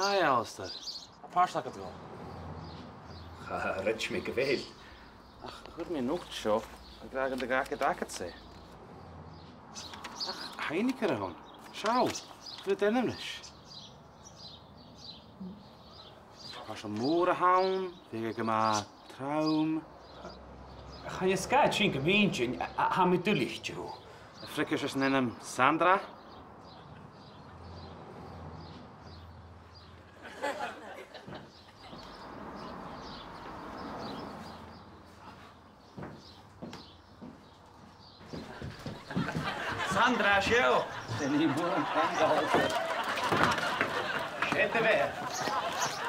Hi, Alistair. Parsail go. Rich me Gàidheil. Ach, chud mé nucht seo, a graag an de Gàidheil sé. Ach, hainnig ar a hon. Siaw, fydd denymnis. Pas an mór a hawn, fydd gyma Trom. Ga je scaat zien gemeentje, ha me dulichtje. A fricus is nenem Sandra. Sandra, show. Den i bwrn pan gael. Shit the bear.